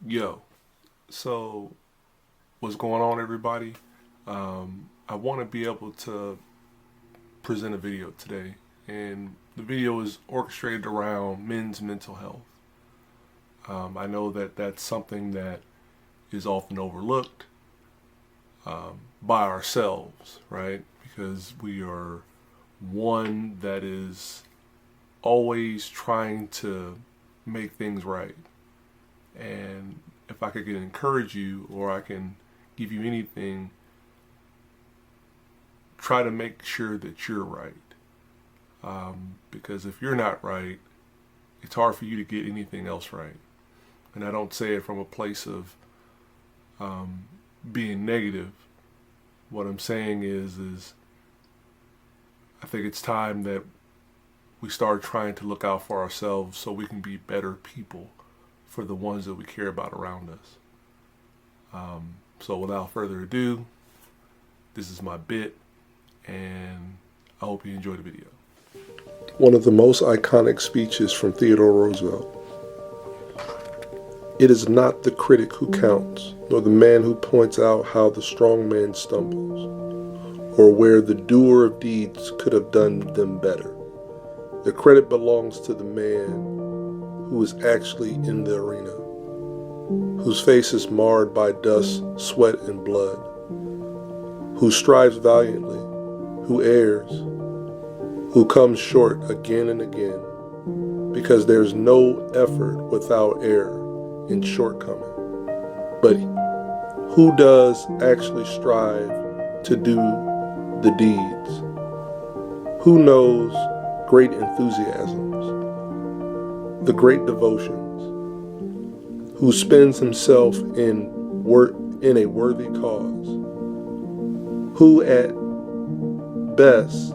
Yo, so what's going on, everybody? I want to be able to present a video today, and the video is orchestrated around men's mental health. I know that that's something that is often overlooked by ourselves, right? Because we are one that is always trying to make things right. And if I could encourage you, or I can give you anything, try to make sure that you're right. Because if you're not right, it's hard for you to get anything else right. And I don't say it from a place of being negative. What I'm saying is I think it's time that we start trying to look out for ourselves so we can be better people for the ones that we care about around us. So without further ado, this is my bit, and I hope you enjoy the video. One of the most iconic speeches from Theodore Roosevelt. It is not the critic who counts, nor the man who points out how the strong man stumbles, or where the doer of deeds could have done them better. The credit belongs to the man who is actually in the arena, whose face is marred by dust, sweat, and blood, who strives valiantly, who errs, who comes short again and again, because there's no effort without error and shortcoming. But who does actually strive to do the deeds? Who knows great enthusiasms, the great devotions, who spends himself in a worthy cause, who at best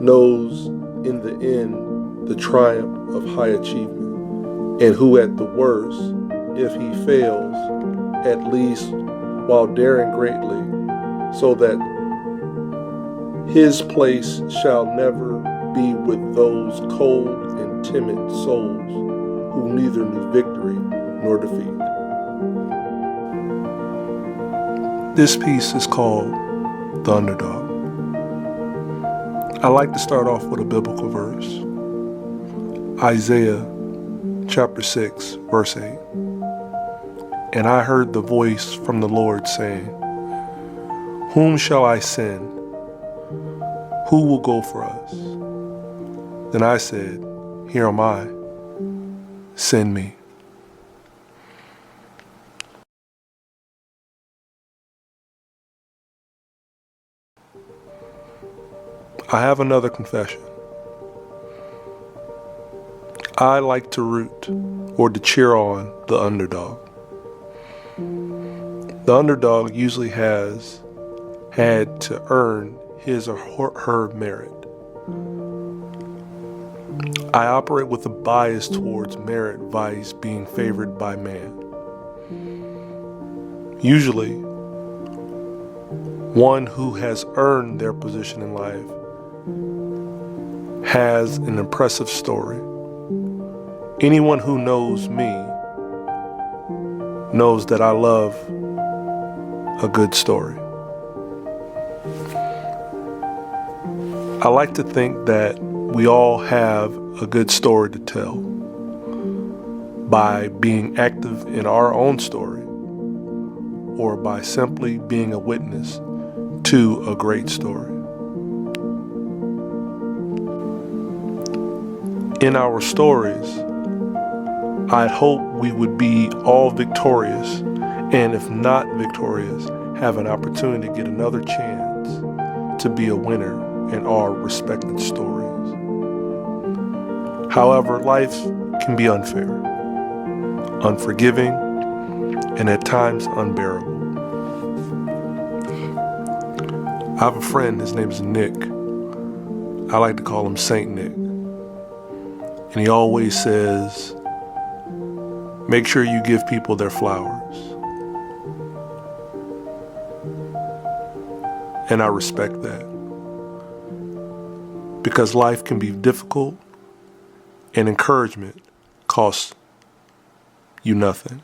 knows in the end the triumph of high achievement, and who at the worst, if he fails, at least while daring greatly, so that his place shall never be with those cold and timid souls who neither knew victory nor defeat. This piece is called The Underdog. I like to start off with a biblical verse. Isaiah chapter 6, verse 8. And I heard the voice from the Lord saying, Whom shall I send? Who will go for us? Then I said, Here am I. Send me. I have another confession. I like to root or to cheer on the underdog. The underdog usually has had to earn his or her merit. I operate with a bias towards merit vice being favored by man. Usually, one who has earned their position in life has an impressive story. Anyone who knows me knows that I love a good story. I like to think that we all have a good story to tell by being active in our own story or by simply being a witness to a great story. In our stories, I'd hope we would be all victorious, and if not victorious, have an opportunity to get another chance to be a winner in our respected stories. However, life can be unfair, unforgiving, and at times unbearable. I have a friend, his name is Nick. I like to call him Saint Nick. And he always says, make sure you give people their flowers. And I respect that. Because life can be difficult, and encouragement costs you nothing.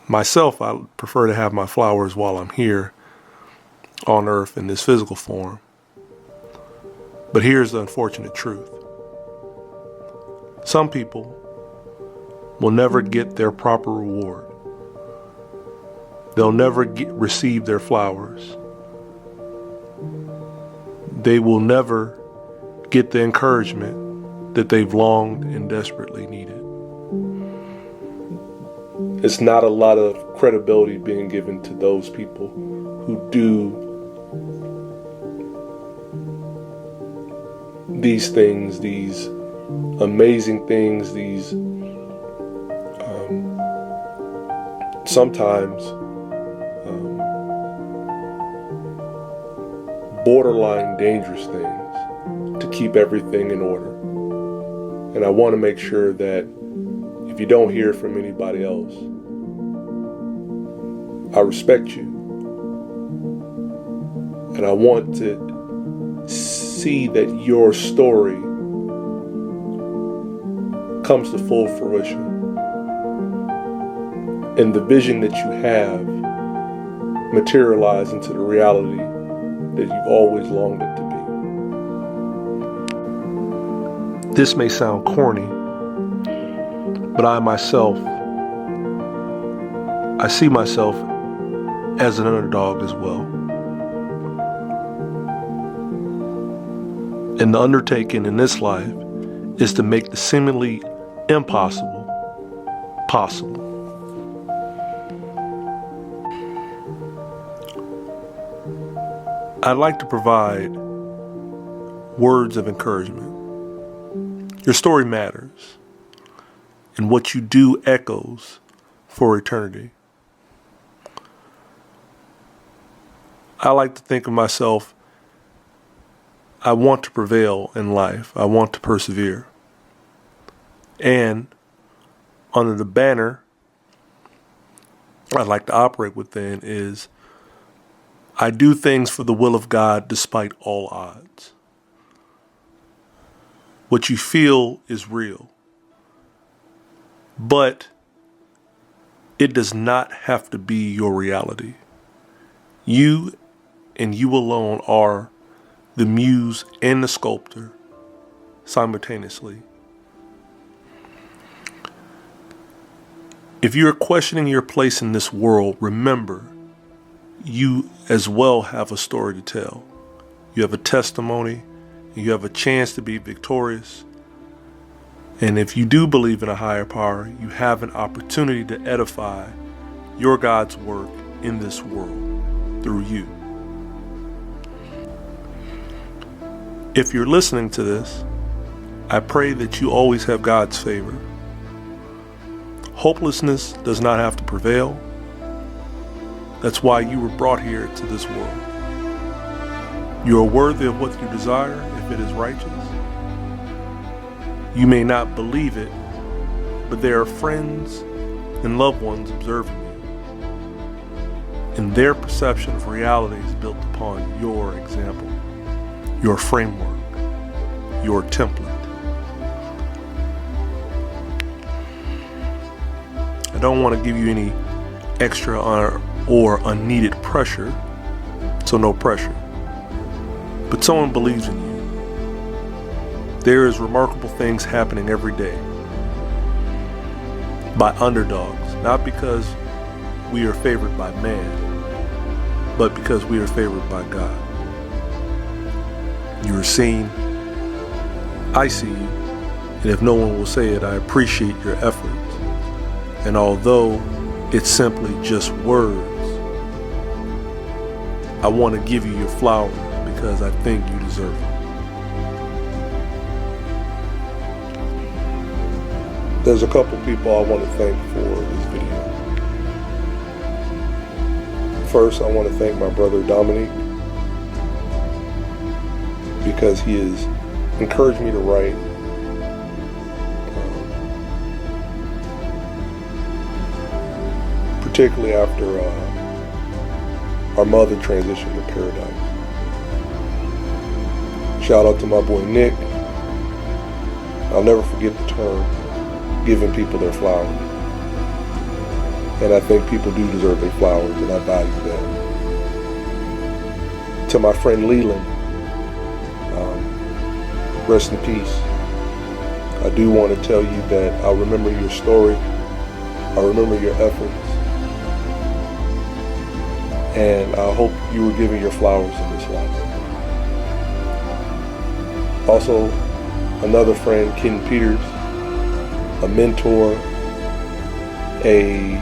Myself, I prefer to have my flowers while I'm here on earth in this physical form. But here's the unfortunate truth. Some people will never get their proper reward. They'll never receive their flowers. They will never get the encouragement that they've longed and desperately needed. It's not a lot of credibility being given to those people who do these things, these amazing things, these sometimes borderline dangerous things to keep everything in order. And I want to make sure that if you don't hear from anybody else, I respect you. And I want to see that your story comes to full fruition. And the vision that you have materialize into the reality that you've always longed it to be. This may sound corny, but I see myself as an underdog as well. And the undertaking in this life is to make the seemingly impossible possible. I'd like to provide words of encouragement. Your story matters, and what you do echoes for eternity. I like to think of myself, I want to prevail in life. I want to persevere. And under the banner I'd like to operate within is I do things for the will of God despite all odds. What you feel is real, but it does not have to be your reality. You and you alone are the muse and the sculptor simultaneously. If you're questioning your place in this world, remember, you as well have a story to tell. You have a testimony, and you have a chance to be victorious. And if you do believe in a higher power, you have an opportunity to edify your God's work in this world through you. If you're listening to this, I pray that you always have God's favor. Hopelessness does not have to prevail. That's why you were brought here to this world. You are worthy of what you desire if it is righteous. You may not believe it, but there are friends and loved ones observing you. And their perception of reality is built upon your example, your framework, your template. I don't want to give you any extra or unneeded pressure, so no pressure. But someone believes in you. There is remarkable things happening every day by underdogs, not because we are favored by man, but because we are favored by God. You are seen, I see you, and if no one will say it, I appreciate your efforts. And although it's simply just words, I want to give you your flowers because I think you deserve it. There's a couple people I want to thank for this video. First, I want to thank my brother Dominique because he has encouraged me to write. Particularly after our mother transitioned to paradise. Shout out to my boy Nick. I'll never forget the term, giving people their flowers. And I think people do deserve their flowers, and I value that. To my friend Leland, rest in peace. I do want to tell you that I remember your story. I remember your efforts. And I hope you were given your flowers in this life. Also, another friend, Ken Peters, a mentor, a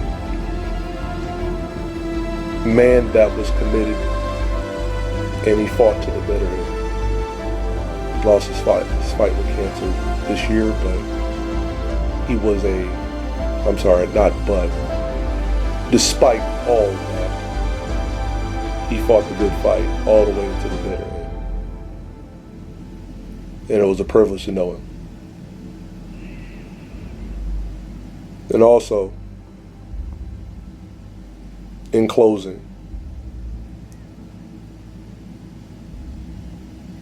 man that was committed, and he fought to the bitter end. He lost his fight with cancer this year, but despite all of that, he fought the good fight all the way to the bitter end. And it was a privilege to know him. And also, in closing,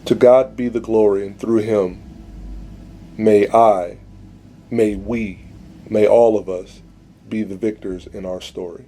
to God be the glory, and through him, may all of us be the victors in our story.